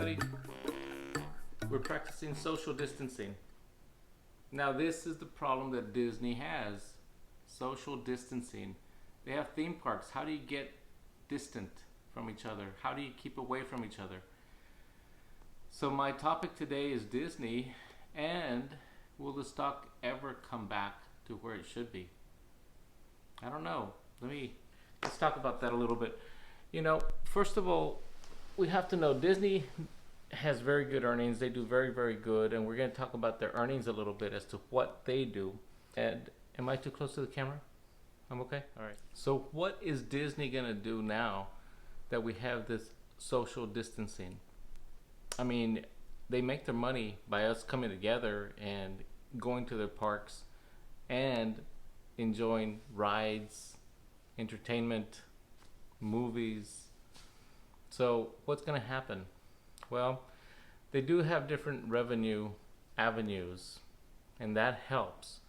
everybody. We're practicing social distancing. Now, this is the problem that Disney has: social distancing. They have theme parks. How do you get distant from each other? How do you keep away from each other? So, my topic today is Disney, and will the stock ever come back to where it should be? I don't know. Let's talk about that a little bit. First of all, we have to know Disney has very good earnings. They do very, very good, and we're going to talk about their earnings a little bit as to what they do. And am I too close to the camera? I'm okay? All right. So what is Disney going to do now that we have this social distancing? I mean, they make their money by us coming together and going to their parks and enjoying rides, entertainment, movies. So what's going to happen? Well, they do have different revenue avenues, and that helps.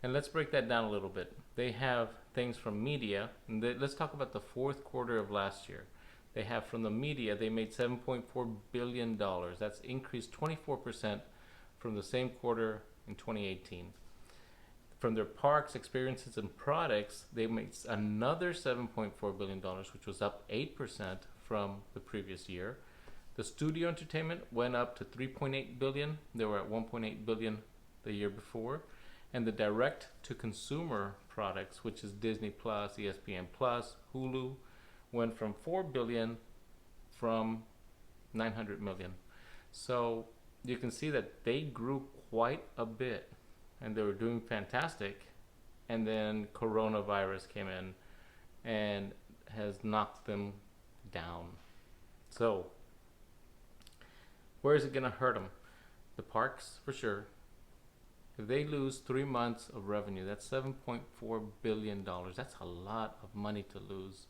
And let's break that down a little bit. They have things from media, and let's talk about the fourth quarter of last year. They have from the media, they made $7.4 billion. That's increased 24% from the same quarter in 2018. From their parks, experiences, and products, they made another $7.4 billion, which was up 8% from the previous year. The studio entertainment went up to $3.8 billion. They were at $1.8 billion the year before. And the direct-to-consumer products, which is Disney Plus, ESPN Plus, Hulu, went from $4 billion from $900 million. So you can see that they grew quite a bit, and they were doing fantastic. And then coronavirus came in and has knocked them down. So where is it going to hurt them? The parks, for sure. If they lose 3 months of revenue, that's $7.4 billion. That's a lot of money to lose.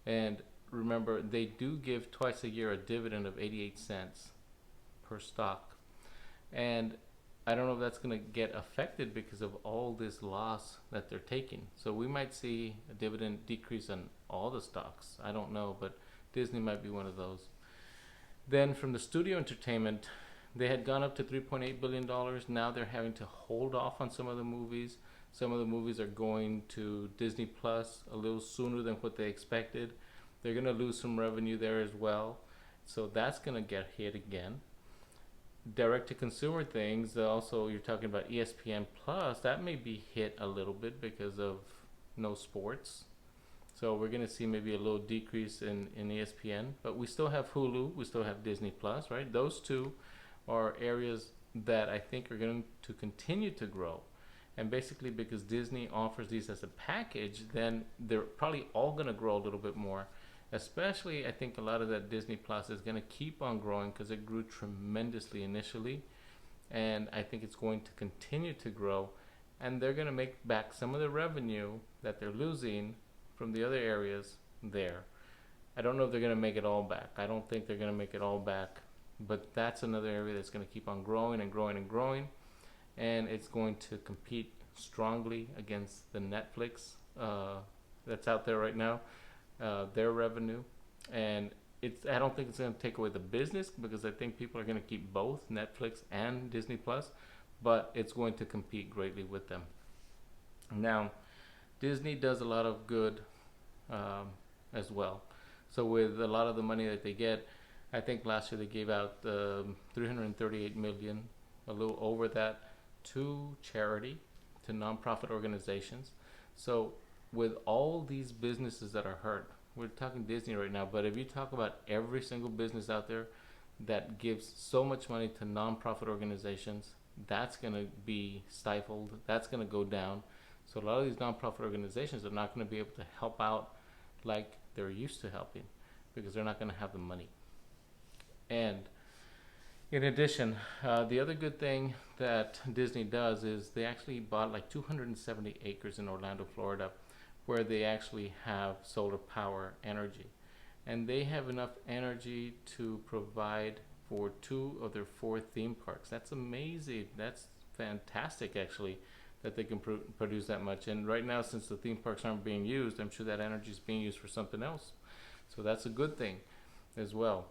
And remember, they do give twice a year a dividend of 88 cents per stock. And I don't know if that's going to get affected because of all this loss that they're taking. So we might see a dividend decrease on all the stocks. I don't know, but Disney might be one of those. Then from the studio entertainment, they had gone up to $3.8 billion. Now they're having to hold off on some of the movies. Some of the movies are going to Disney Plus a little sooner than what they expected. They're going to lose some revenue there as well. So that's going to get hit again. Direct-to-consumer things, also you're talking about ESPN Plus, that may be hit a little bit because of no sports. So we're going to see maybe a little decrease in ESPN. But we still have Hulu, we still have Disney Plus, right? Those two are areas that I think are going to continue to grow. And basically because Disney offers these as a package, then they're probably all going to grow a little bit more. Especially, I think a lot of that Disney Plus is going to keep on growing because it grew tremendously initially. And I think it's going to continue to grow. And they're going to make back some of the revenue that they're losing from the other areas there. I don't know if they're going to make it all back. I don't think they're going to make it all back. But that's another area that's going to keep on growing and growing and growing. And it's going to compete strongly against the Netflix that's out there right now, their revenue. And I don't think it's going to take away the business because I think people are going to keep both Netflix and Disney Plus, but it's going to compete greatly with them. Now, Disney does a lot of good as well. So with a lot of the money that they get, I think last year they gave out $338 million, a little over that, to charity, to nonprofit organizations. So with all these businesses that are hurt, we're talking Disney right now, but if you talk about every single business out there that gives so much money to nonprofit organizations, that's going to be stifled, that's going to go down. So a lot of these nonprofit organizations are not going to be able to help out like they're used to helping because they're not going to have the money. And in addition, the other good thing that Disney does is they actually bought like 270 acres in Orlando, Florida, where they actually have solar power energy. And they have enough energy to provide for 2 of their 4 theme parks. That's amazing. That's fantastic, actually, that they can produce that much. And right now, since the theme parks aren't being used, I'm sure that energy is being used for something else. So that's a good thing as well.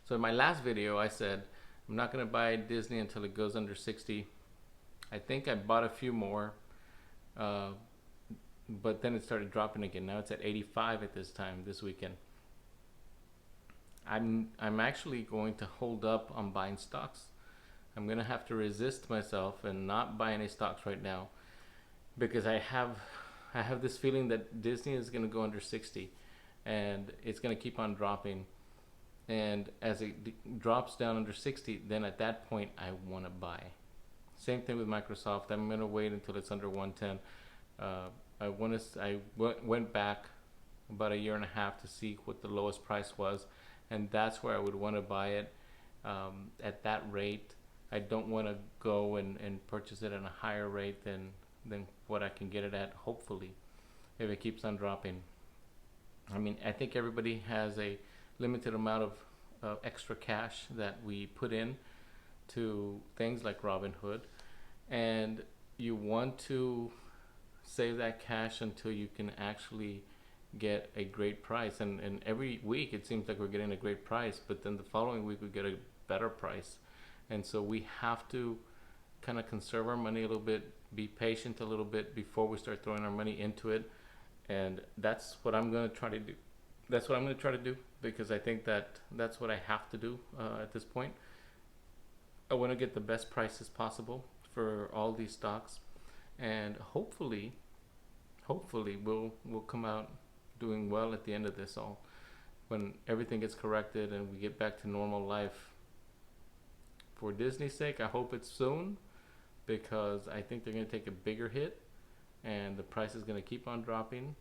So in my last video, I said I'm not going to buy Disney until it goes under 60. I think I bought a few more, but then it started dropping again. Now it's at 85 at this time this weekend. I'm actually going to hold up on buying stocks. I'm going to have to resist myself and not buy any stocks right now, because I have this feeling that Disney is going to go under 60 and it's going to keep on dropping. And as it drops down under 60, then at that point I want to buy. Same thing with Microsoft. I'm going to wait until it's under 110. I went back about a year and a half to see what the lowest price was, and that's where I would want to buy it at that rate. I don't want to go and purchase it at a higher rate than what I can get it at, hopefully, if it keeps on dropping. I mean, I think everybody has a limited amount of extra cash that we put in to things like Robinhood, and you want to save that cash until you can actually get a great price. And every week it seems like we're getting a great price, but then the following week we get a better price. And so we have to kind of conserve our money a little bit, be patient a little bit before we start throwing our money into it. And that's what I'm going to try to do. That's what I'm going to try to do, because I think that that's what I have to do at this point. I want to get the best prices possible for all these stocks, and hopefully we'll come out doing well at the end of this all, when everything gets corrected and we get back to normal life. For Disney's sake, I hope it's soon, because I think they're going to take a bigger hit and the price is going to keep on dropping.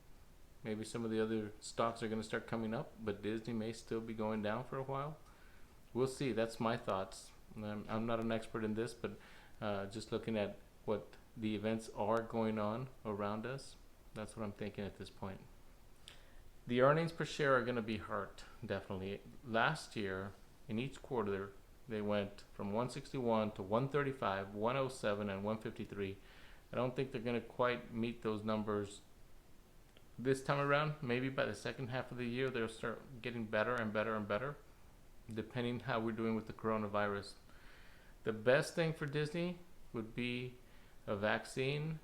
Maybe some of the other stocks are going to start coming up, but Disney may still be going down for a while. We'll see. That's my thoughts. I'm not an expert in this, but just looking at what the events are going on around us, that's what I'm thinking at this point. The earnings per share are going to be hurt, definitely. Last year, in each quarter, they went from 161 to 135, 107, and 153. I don't think they're going to quite meet those numbers this time around. Maybe by the second half of the year, they'll start getting better and better and better, depending how we're doing with the coronavirus. The best thing for Disney would be a vaccine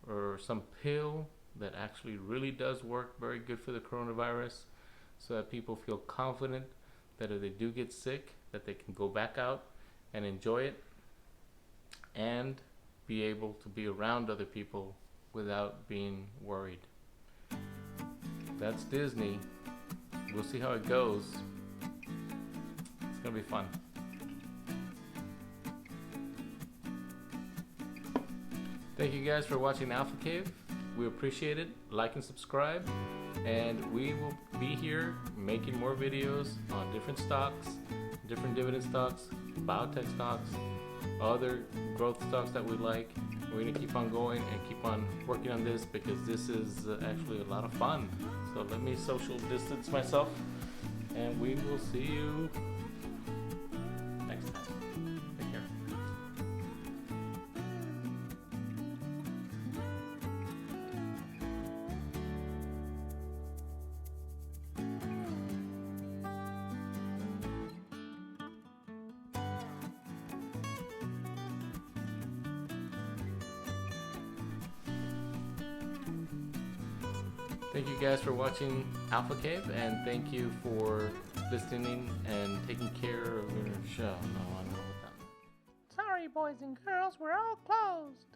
or some pill that actually really does work very good for the coronavirus, so that people feel confident that if they do get sick, that they can go back out and enjoy it and be able to be around other people without being worried. That's Disney. We'll see how it goes. It's gonna be fun. Thank you guys for watching Alpha Cave. We appreciate it. Like and subscribe, and we will be here making more videos on different stocks, different dividend stocks, biotech stocks, other growth stocks that we like. We're going to keep on going and keep on working on this, because this is actually a lot of fun. So let me social distance myself, and we will see you next time. Take care. Thank you guys for watching Alpha Cave, and thank you for listening and taking care of your show. No, I don't know what that means. Sorry, boys and girls, we're all closed.